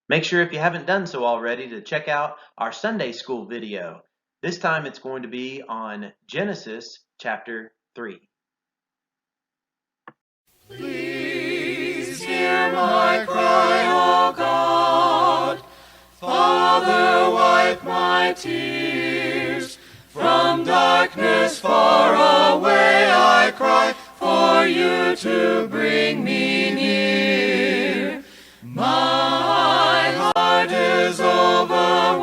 Make sure if you haven't done so already to check out our Sunday school video. This time it's going to be on Genesis chapter 3. Please hear my cry, O God. Father, wipe my tears. From darkness far away I cry for you to bring me near. My heart is overwhelmed.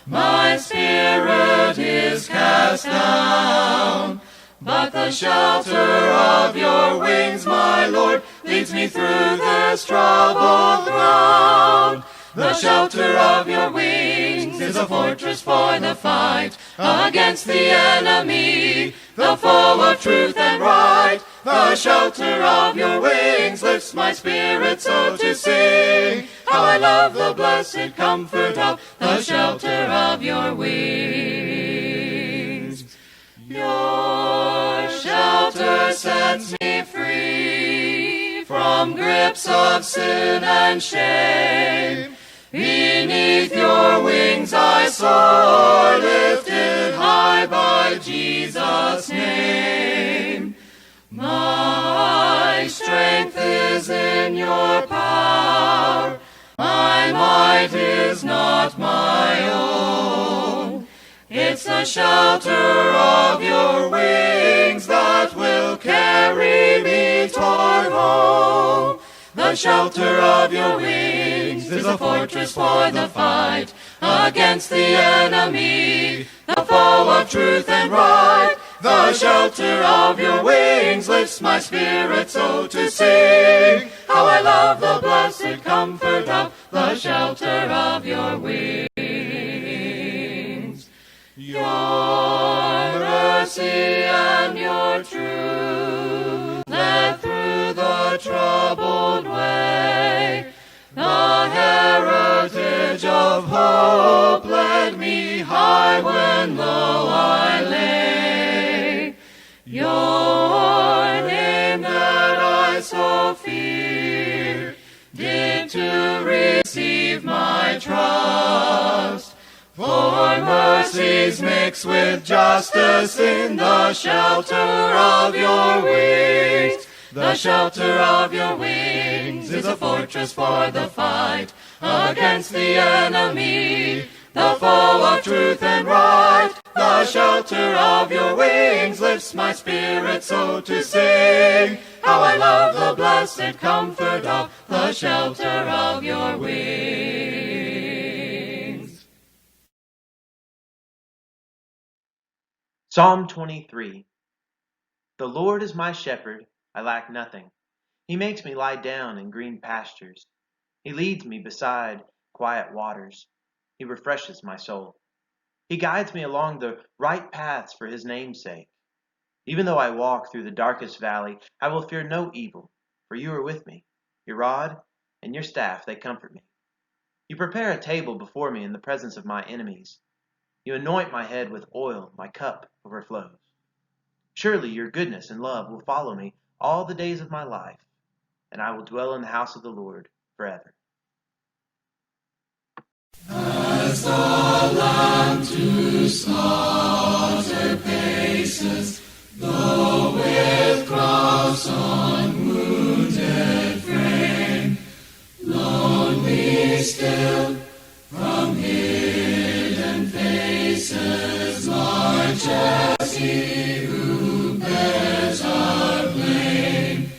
My spirit is cast down. But the shelter of your wings, my Lord, leads me through this troubled ground. The shelter of your wings is a fortress for the fight against the enemy, the foe of truth and right. The shelter of your wings lifts my spirit so to sing. How I love the blessed comfort of the shelter of your wings. Your shelter sets me free from grips of sin and shame. Beneath your wings I soar, lifted high by Jesus' name. My strength is in your power, my might is not my own. It's the shelter of your wings that will carry me toward home. The shelter of your wings is a fortress for the fight against the enemy, the foe of truth and right. The shelter of your wings lifts my spirit so to sing. How I love the blessed comfort of the shelter of your wings. Your mercy and your truth led through the troubled way. The heritage of hope led me high when low I lay. Your name that I so fear did to receive my trust. For mercies mix with justice in the shelter of your wings. The shelter of your wings is a fortress for the fight against the enemy, the foe of truth and right. The shelter of your wings lifts my spirit so to sing. How I love the blessed comfort of the shelter of your wings. Psalm 23. The Lord is my shepherd, I lack nothing. He makes me lie down in green pastures. He leads me beside quiet waters. He refreshes my soul. He guides me along the right paths for his name's sake. Even though I walk through the darkest valley, I will fear no evil, for you are with me. Your rod and your staff, they comfort me. You prepare a table before me in the presence of my enemies. You anoint my head with oil, my cup overflows. Surely your goodness and love will follow me all the days of my life, and I will dwell in the house of the Lord forever. As the lamb to slaughter paces, though with cross on wounded frame, lonely still from hidden faces, march as he who bears our blame.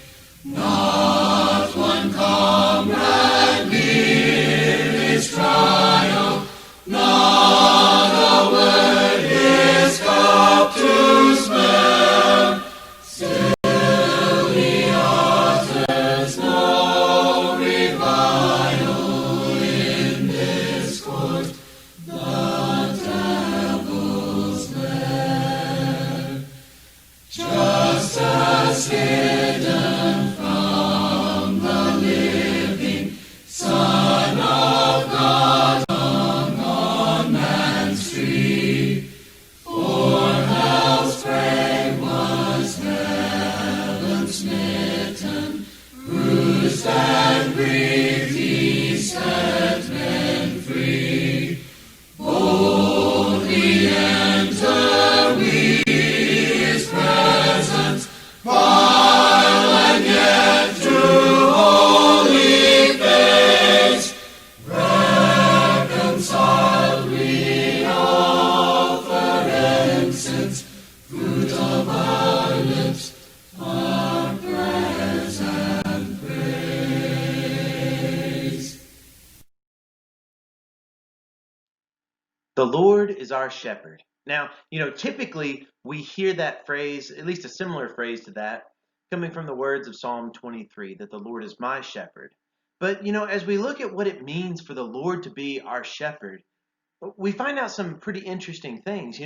Not one comrade near his trial, not a word his cup to spare. Still he utters no revival in this court, the devil's lair. Just as hidden from the living Son of God hung on man's tree, for hell's prey was heaven smitten, bruised and grieved he The Lord is our shepherd. Now, typically we hear that phrase, at least a similar phrase to that, coming from the words of Psalm 23, that the Lord is my shepherd. But, as we look at what it means for the Lord to be our shepherd, we find out some pretty interesting things.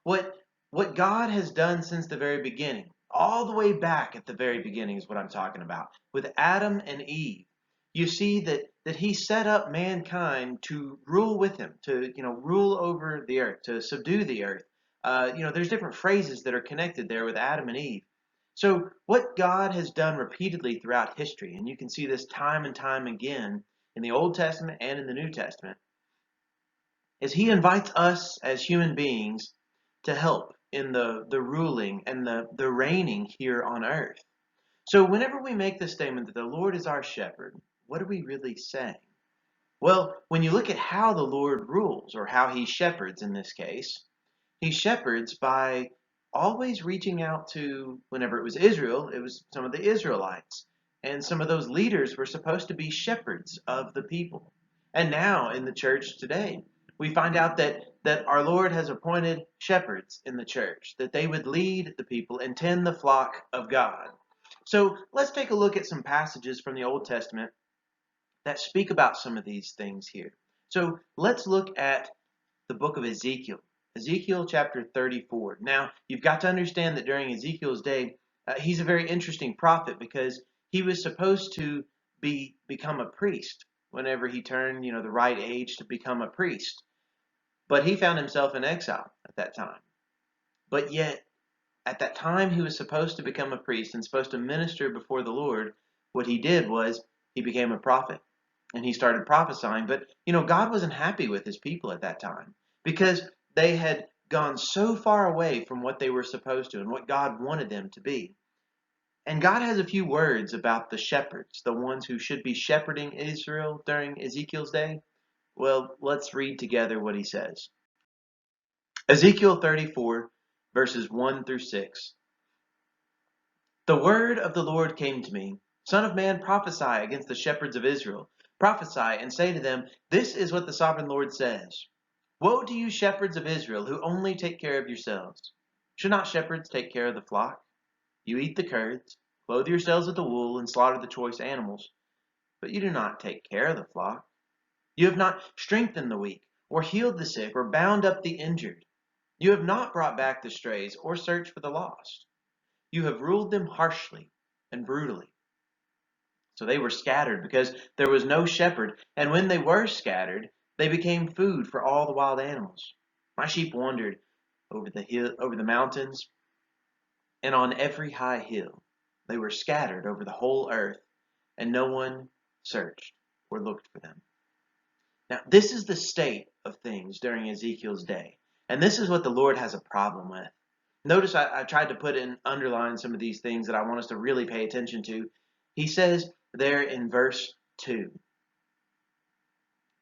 What God has done since the very beginning, all the way back at the very beginning is what I'm talking about. With Adam and Eve, you see that he set up mankind to rule with him, to rule over the earth, to subdue the earth. There's different phrases that are connected there with Adam and Eve. So what God has done repeatedly throughout history, and you can see this time and time again in the Old Testament and in the New Testament, is he invites us as human beings to help in the ruling and the reigning here on earth. So whenever we make the statement that the Lord is our shepherd, what are we really saying? Well, when you look at how the Lord rules, or how he shepherds in this case, he shepherds by always reaching out to, whenever it was Israel, it was some of the Israelites. And some of those leaders were supposed to be shepherds of the people. And now in the church today, we find out that our Lord has appointed shepherds in the church, that they would lead the people and tend the flock of God. So let's take a look at some passages from the Old Testament that speak about some of these things here. So let's look at the book of Ezekiel. Ezekiel chapter 34. Now, you've got to understand that during Ezekiel's day, he's a very interesting prophet because he was supposed to become a priest whenever he turned, the right age to become a priest. But he found himself in exile at that time. But yet, at that time he was supposed to become a priest and supposed to minister before the Lord, what he did was he became a prophet and he started prophesying. But, God wasn't happy with his people at that time because they had gone so far away from what they were supposed to and what God wanted them to be. And God has a few words about the shepherds, the ones who should be shepherding Israel during Ezekiel's day. Well, let's read together what he says. Ezekiel 34, verses 1 through 6. The word of the Lord came to me, Son of man, prophesy against the shepherds of Israel. Prophesy and say to them, This is what the sovereign Lord says. Woe to you, shepherds of Israel, who only take care of yourselves. Should not shepherds take care of the flock? You eat the curds, clothe yourselves with the wool, and slaughter the choice animals. But you do not take care of the flock. You have not strengthened the weak, or healed the sick, or bound up the injured. You have not brought back the strays, or searched for the lost. You have ruled them harshly and brutally. So they were scattered because there was no shepherd, and when they were scattered, they became food for all the wild animals. My sheep wandered over the mountains, and on every high hill. They were scattered over the whole earth, and no one searched or looked for them. Now, this is the state of things during Ezekiel's day, and this is what the Lord has a problem with. Notice I tried to put in, underline some of these things that I want us to really pay attention to. He says there in verse 2,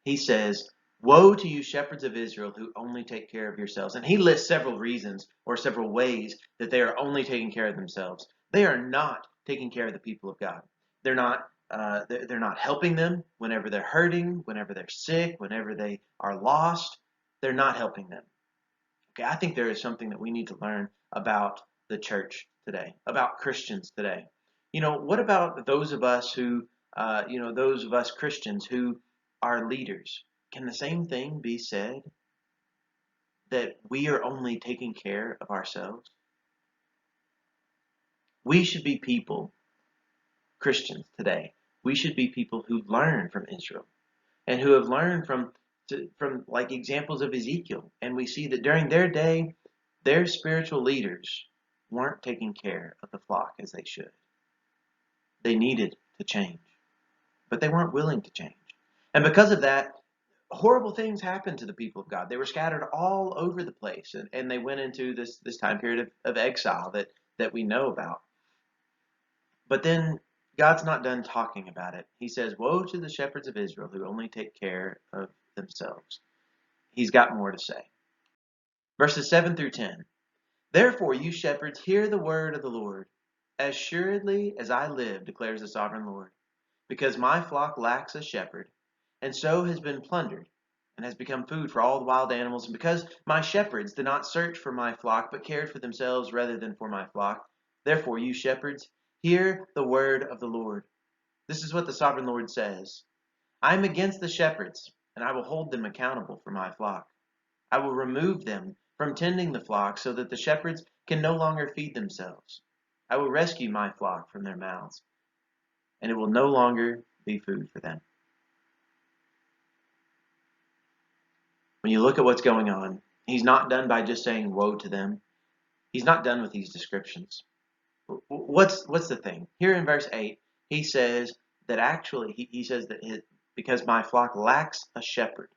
he says, Woe to you, shepherds of Israel, who only take care of yourselves. And he lists several reasons or several ways that they are only taking care of themselves. They are not taking care of the people of God. They're not helping them whenever they're hurting, whenever they're sick, whenever they are lost. They're not helping them. Okay, I think there is something that we need to learn about the church today, about Christians today. What about those of us who, those of us Christians who are leaders? Can the same thing be said? That we are only taking care of ourselves? We should be people, Christians today, we should be people who learn from Israel and who have learned from like examples of Ezekiel. And we see that during their day, their spiritual leaders weren't taking care of the flock as they should. They needed to change, but they weren't willing to change. And because of that, horrible things happened to the people of God. They were scattered all over the place, and they went into this time period of exile that we know about. But then God's not done talking about it. He says, Woe to the shepherds of Israel who only take care of themselves. He's got more to say. Verses 7 through 10. Therefore, you shepherds, hear the word of the Lord. As surely as I live, declares the sovereign Lord, because my flock lacks a shepherd, and so has been plundered. and has become food for all the wild animals. And because my shepherds did not search for my flock, but cared for themselves rather than for my flock, therefore, you shepherds, hear the word of the Lord. This is what the sovereign Lord says. I am against the shepherds, and I will hold them accountable for my flock. I will remove them from tending the flock so that the shepherds can no longer feed themselves. I will rescue my flock from their mouths, and it will no longer be food for them. When you look at what's going on, he's not done by just saying woe to them. He's not done with these descriptions. What's the thing? Here in verse 8, he says that actually, he says that because my flock lacks a shepherd.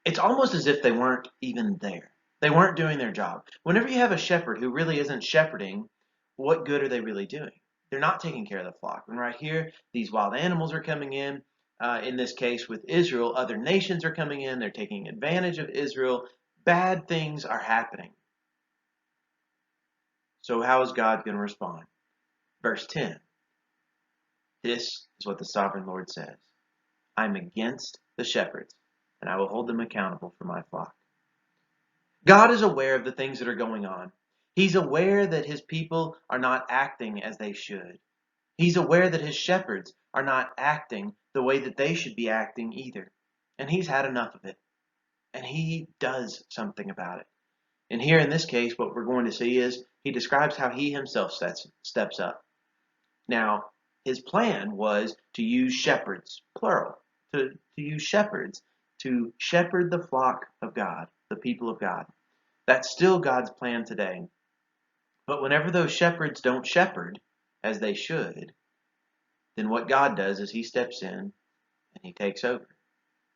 It's almost as if they weren't even there. They weren't doing their job. Whenever you have a shepherd who really isn't shepherding, what good are they really doing? They're not taking care of the flock. And right here, these wild animals are coming in. In this case with Israel, other nations are coming in. They're taking advantage of Israel. Bad things are happening. So how is God going to respond? Verse 10. This is what the sovereign Lord says. I'm against the shepherds, and I will hold them accountable for my flock. God is aware of the things that are going on. He's aware that his people are not acting as they should. He's aware that his shepherds are not acting the way that they should be acting either. And he's had enough of it. And he does something about it. And here in this case, what we're going to see is he describes how he himself steps up. Now, his plan was to use shepherds, plural, to use shepherds to shepherd the flock of God, the people of God. That's still God's plan today. But whenever those shepherds don't shepherd as they should, then what God does is he steps in and he takes over.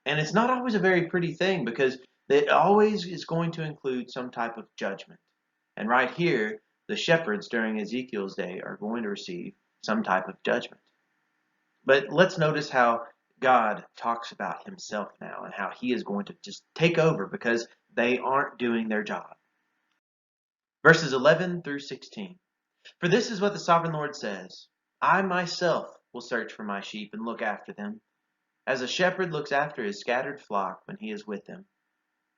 And it's not always a very pretty thing because it always is going to include some type of judgment. And right here, the shepherds during Ezekiel's day are going to receive some type of judgment. But let's notice how God talks about himself now and how he is going to just take over because they aren't doing their job. Verses 11 through 16. For this is what the sovereign Lord says. I myself will search for my sheep and look after them. As a shepherd looks after his scattered flock when he is with them,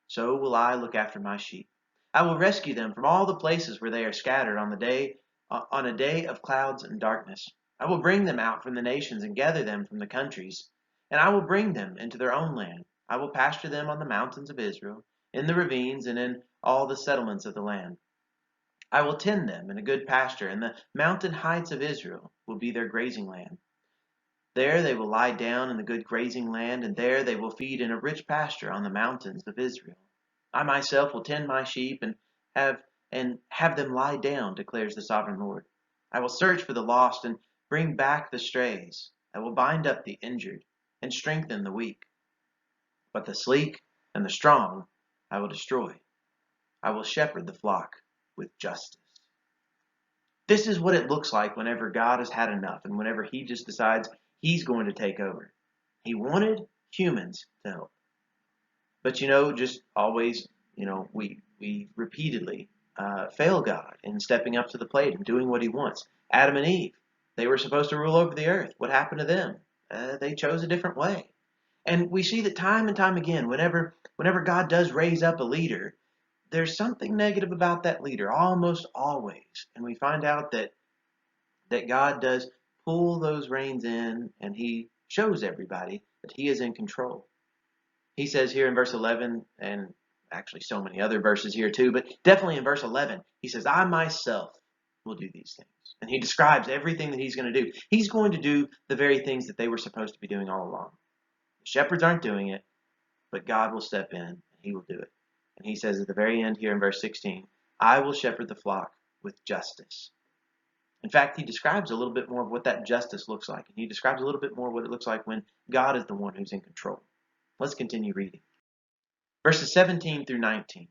so will I look after my sheep. I will rescue them from all the places where they are scattered on a day of clouds and darkness. I will bring them out from the nations and gather them from the countries, and I will bring them into their own land. I will pasture them on the mountains of Israel, in the ravines, and in all the settlements of the land. I will tend them in a good pasture, and the mountain heights of Israel will be their grazing land. There they will lie down in the good grazing land, and there they will feed in a rich pasture on the mountains of Israel. I myself will tend my sheep and have them lie down, declares the sovereign Lord. I will search for the lost and bring back the strays. I will bind up the injured and strengthen the weak. But the sleek and the strong I will destroy. I will shepherd the flock with justice. This is what it looks like whenever God has had enough and whenever he just decides he's going to take over. He wanted humans to help. But just always, we repeatedly fail God in stepping up to the plate and doing what he wants. Adam and Eve, they were supposed to rule over the earth. What happened to them? They chose a different way. And we see that time and time again, whenever God does raise up a leader, there's something negative about that leader, almost always. And we find out that God does pull those reins in, and he shows everybody that he is in control. He says here in verse 11, and actually so many other verses here too, but definitely in verse 11, he says, I myself will do these things. And he describes everything that he's going to do. He's going to do the very things that they were supposed to be doing all along. The shepherds aren't doing it, but God will step in and he will do it. And he says at the very end here in verse 16, I will shepherd the flock with justice. In fact, he describes a little bit more of what that justice looks like. And he describes a little bit more what it looks like when God is the one who's in control. Let's continue reading. Verses 17 through 19.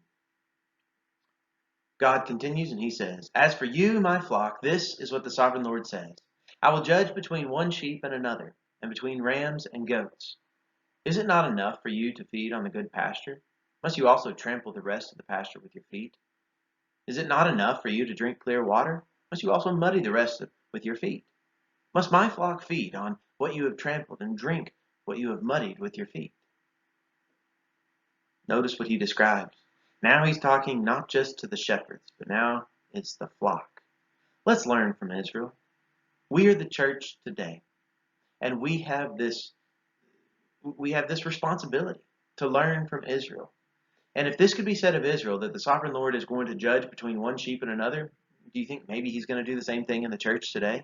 God continues and he says, As for you, my flock, this is what the sovereign Lord says. I will judge between one sheep and another, and between rams and goats. Is it not enough for you to feed on the good pasture? Must you also trample the rest of the pasture with your feet? Is it not enough for you to drink clear water? Must you also muddy the rest with your feet? Must my flock feed on what you have trampled and drink what you have muddied with your feet. Notice what he describes. Now he's talking not just to the shepherds, but now it's the flock. Let's learn from Israel. We are the church today, and we have this responsibility to learn from Israel. And if this could be said of Israel, that the sovereign Lord is going to judge between one sheep and another, do you think maybe he's going to do the same thing in the church today?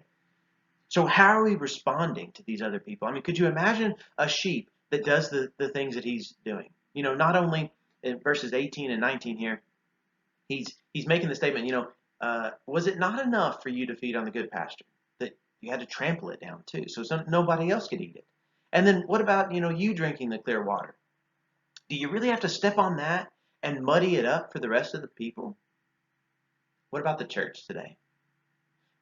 So how are we responding to these other people? I mean, could you imagine a sheep that does the things that he's doing? You know, not only in verses 18 and 19 here, he's making the statement, was it not enough for you to feed on the good pasture? That you had to trample it down too, so nobody else could eat it. And then what about, you drinking the clear water? Do you really have to step on that and muddy it up for the rest of the people? What about the church today?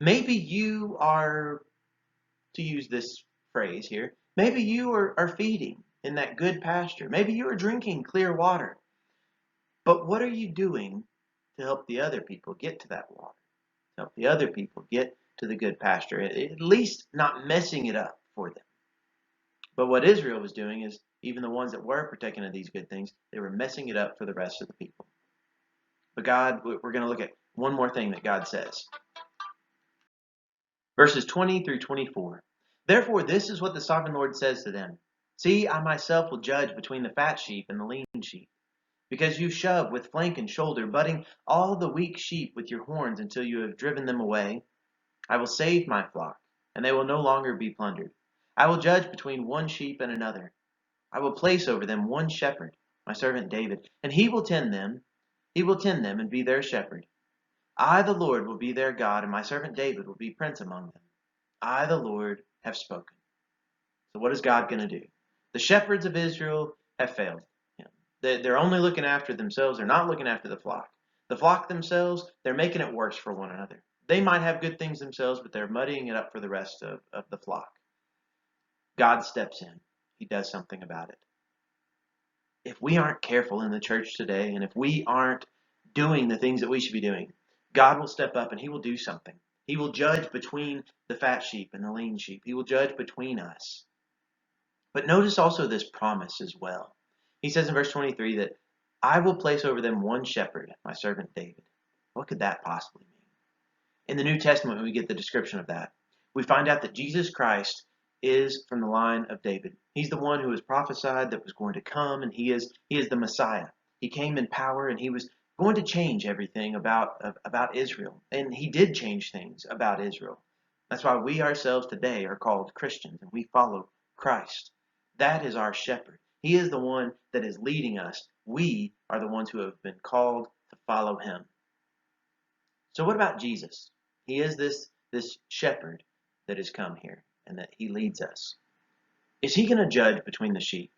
Maybe you are, to use this phrase here, maybe you are feeding in that good pasture. Maybe you are drinking clear water. But what are you doing to help the other people get to that water? To help the other people get to the good pasture? At least not messing it up for them. But what Israel was doing is, even the ones that were partaking of these good things, they were messing it up for the rest of the people. But God, we're going to look at one more thing that God says. Verses 20 through 24. Therefore, this is what the sovereign Lord says to them. See, I myself will judge between the fat sheep and the lean sheep. Because you shove with flank and shoulder, butting all the weak sheep with your horns until you have driven them away, I will save my flock, and they will no longer be plundered. I will judge between one sheep and another. I will place over them one shepherd, my servant David, and he will tend them. He will tend them and be their shepherd. I, the Lord, will be their God, and my servant David will be prince among them. I, the Lord, have spoken. So what is God going to do? The shepherds of Israel have failed him. They're only looking after themselves. They're not looking after the flock. The flock themselves, they're making it worse for one another. They might have good things themselves, but they're muddying it up for the rest of the flock. God steps in. He does something about it. If we aren't careful in the church today, and if we aren't doing the things that we should be doing, God will step up and he will do something. He will judge between the fat sheep and the lean sheep. He will judge between us. But notice also this promise as well. He says in verse 23 that I will place over them one shepherd, my servant David. What could that possibly mean? In the New Testament, when we get the description of that, we find out that Jesus Christ is from the line of David. He's the one who was prophesied that was going to come, and he is the Messiah. He came in power, and he was going to change everything about Israel. And he did change things about Israel. That's why we ourselves today are called Christians, and we follow Christ. That is our shepherd. He is the one that is leading us. We are the ones who have been called to follow him. So what about Jesus? He is this shepherd that has come here and that he leads us. Is he going to judge between the sheep?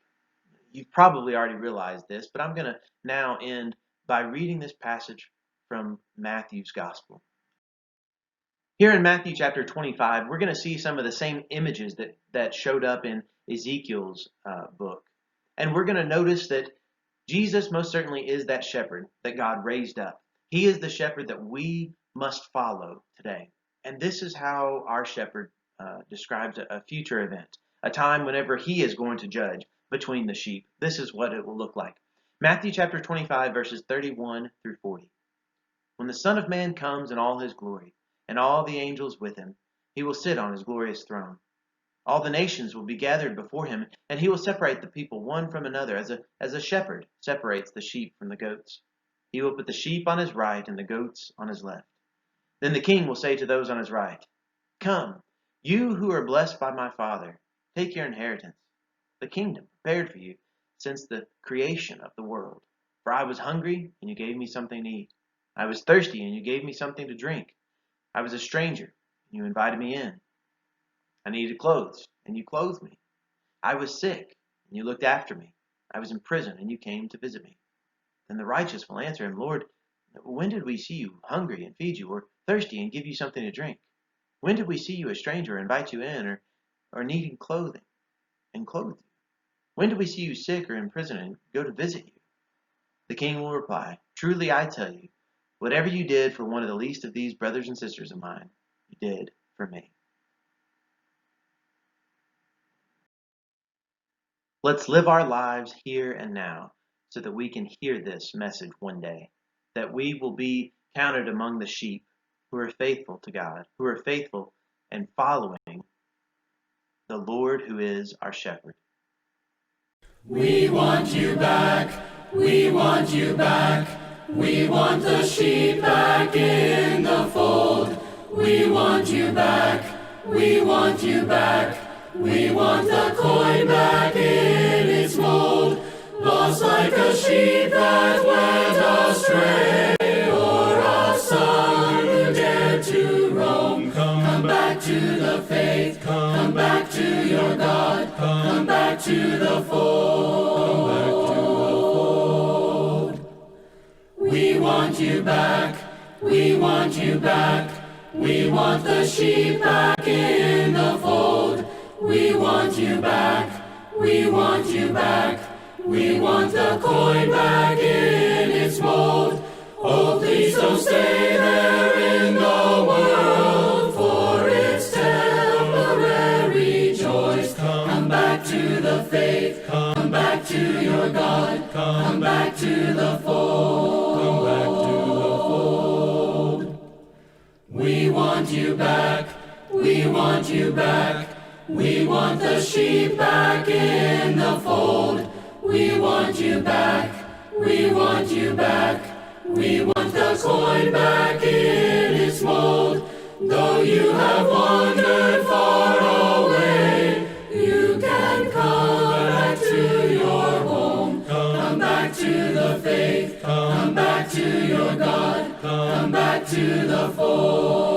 You've probably already realized this, but I'm going to now end by reading this passage from Matthew's Gospel. Here in Matthew chapter 25, we're going to see some of the same images that showed up in Ezekiel's book. And we're going to notice that Jesus most certainly is that shepherd that God raised up. He is the shepherd that we must follow today. And this is how our shepherd describes a future event, a time whenever he is going to judge between the sheep. This is what it will look like. Matthew chapter 25, verses 31 through 40. When the Son of Man comes in all his glory, and all the angels with him, he will sit on his glorious throne. All the nations will be gathered before him, and he will separate the people one from another, as a shepherd separates the sheep from the goats. He will put the sheep on his right and the goats on his left. Then the king will say to those on his right, Come, you who are blessed by my Father, take your inheritance, the kingdom prepared for you since the creation of the world. For I was hungry, and you gave me something to eat. I was thirsty, and you gave me something to drink. I was a stranger, and you invited me in. I needed clothes, and you clothed me. I was sick, and you looked after me. I was in prison, and you came to visit me. Then the righteous will answer him, Lord, when did we see you hungry and feed you, or thirsty and give you something to drink? When did we see you a stranger and invite you in, or needing clothing and clothe you? When did we see you sick or in prison and go to visit you? The king will reply, Truly I tell you, whatever you did for one of the least of these brothers and sisters of mine, you did for me. Let's live our lives here and now so that we can hear this message one day, that we will be counted among the sheep who are faithful to God, who are faithful and following the Lord who is our shepherd. We want you back, we want you back, we want the sheep back in the fold. We want you back, we want you back, we want the coin back in its mold. Lost like a sheep that went astray, or a son who dared to roam. Come back to the faith, come back to your God, come back to the fold. We want you back, we want you back, we want the sheep back in the fold. We want you back, we want you back, we want the coin back in its mold. Oh, please don't stay there in the world, for it's temporary joys. Come back to the faith, come back to your God, come back to the fold. Come back to the fold. We want you back, we want you back, we want the sheep back in the fold. We want you back, we want you back, we want the coin back in its mold. Though you have wandered far away, you can come back to your home. Come back to the faith, come back to your God, come back to the fold.